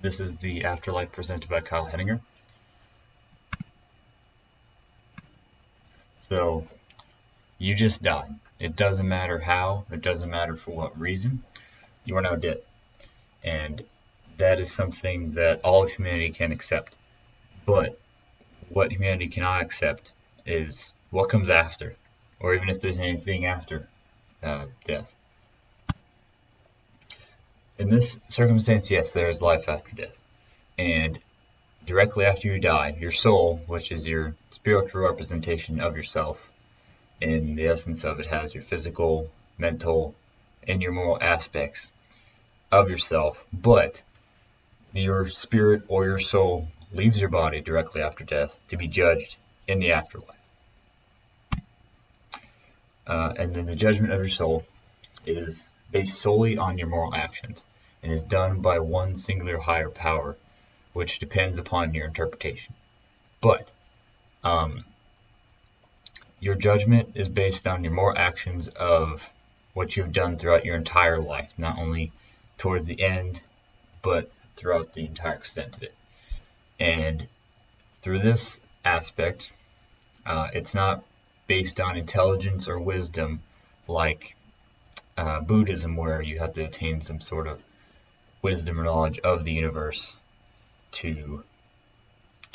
This is the Afterlife presented by Kyle Hedinger. So, you just died. It doesn't matter how, it doesn't matter for what reason, you are now dead. And that is something that all of humanity can accept. But what humanity cannot accept is what comes after, or even if there's anything after death. In this circumstance, yes, there is life after death. And directly after you die, your soul, which is your spiritual representation of yourself, in the essence of it has your physical, mental, and your moral aspects of yourself, but your spirit or your soul leaves your body directly after death to be judged in the afterlife. And then the judgment of your soul is based solely on your moral actions and is done by one singular higher power, which depends upon your interpretation. But your judgment is based on your moral actions of what you've done throughout your entire life, not only towards the end, but throughout the entire extent of it. And through this aspect, it's not based on intelligence or wisdom like Buddhism, where you have to attain some sort of wisdom or knowledge of the universe to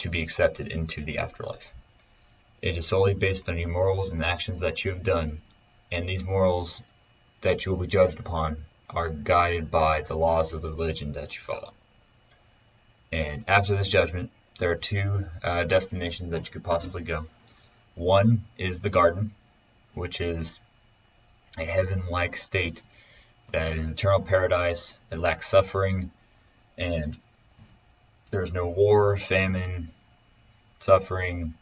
be accepted into the afterlife. It is solely based on your morals and actions that you have done, and these morals that you will be judged upon are guided by the laws of the religion that you follow. And after this judgment, there are two destinations that you could possibly go. One is the garden, which is a heaven-like state that is eternal paradise. It lacks suffering, and there's no war, famine, suffering.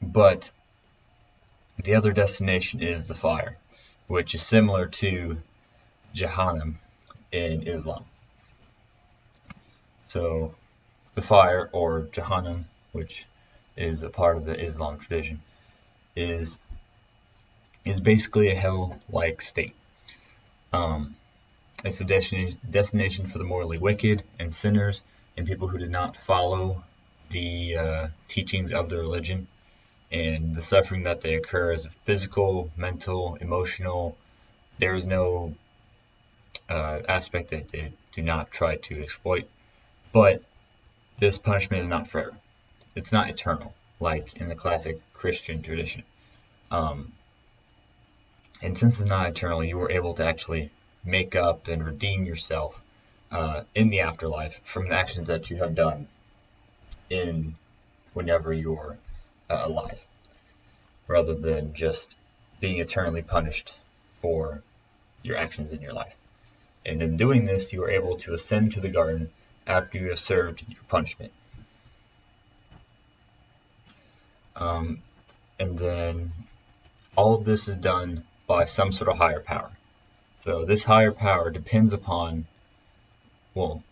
But the other destination is the fire, which is similar to Jahannam in Islam. So the fire, or Jahannam, which is a part of the Islam tradition, is basically a hell-like state. It's the destination for the morally wicked and sinners and people who did not follow the teachings of the religion. And the suffering that they occur is physical, mental, emotional. There is no aspect that they do not try to exploit. But this punishment is not forever. It's not eternal, like in the classic Christian tradition. And since it's not eternal, you were able to actually make up and redeem yourself in the afterlife from the actions that you have done in whenever you're alive, rather than just being eternally punished for your actions in your life. And in doing this, you are able to ascend to the garden after you have served your punishment. And then all of this is done by some sort of higher power. So this higher power depends upon, well,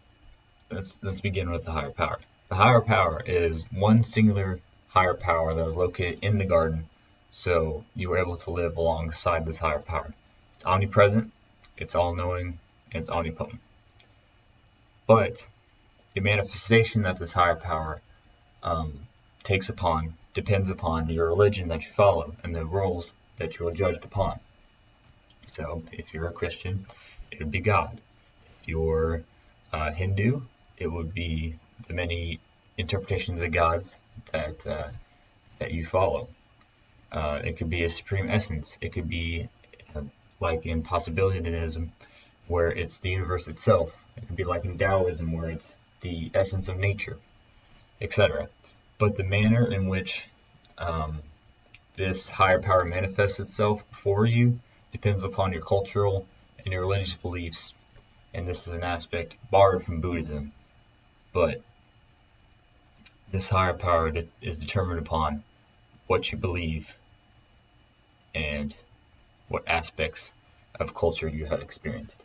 let's begin with the higher power. The higher power is one singular higher power that is located in the garden, so you are able to live alongside this higher power. It's omnipresent, it's all-knowing, and it's omnipotent. But the manifestation that this higher power takes upon depends upon your religion that you follow and the rules that you are judged upon. So if you're a Christian, it would be God. If you're Hindu, it would be the many interpretations of gods that you follow. It could be a supreme essence. It could be like in possibilityism, where it's the universe itself. It could be like in Taoism, where it's the essence of nature, etc. But the manner in which this higher power manifests itself for you depends upon your cultural and your religious beliefs, and this is an aspect borrowed from Buddhism. But this higher power is determined upon what you believe and what aspects of culture you have experienced.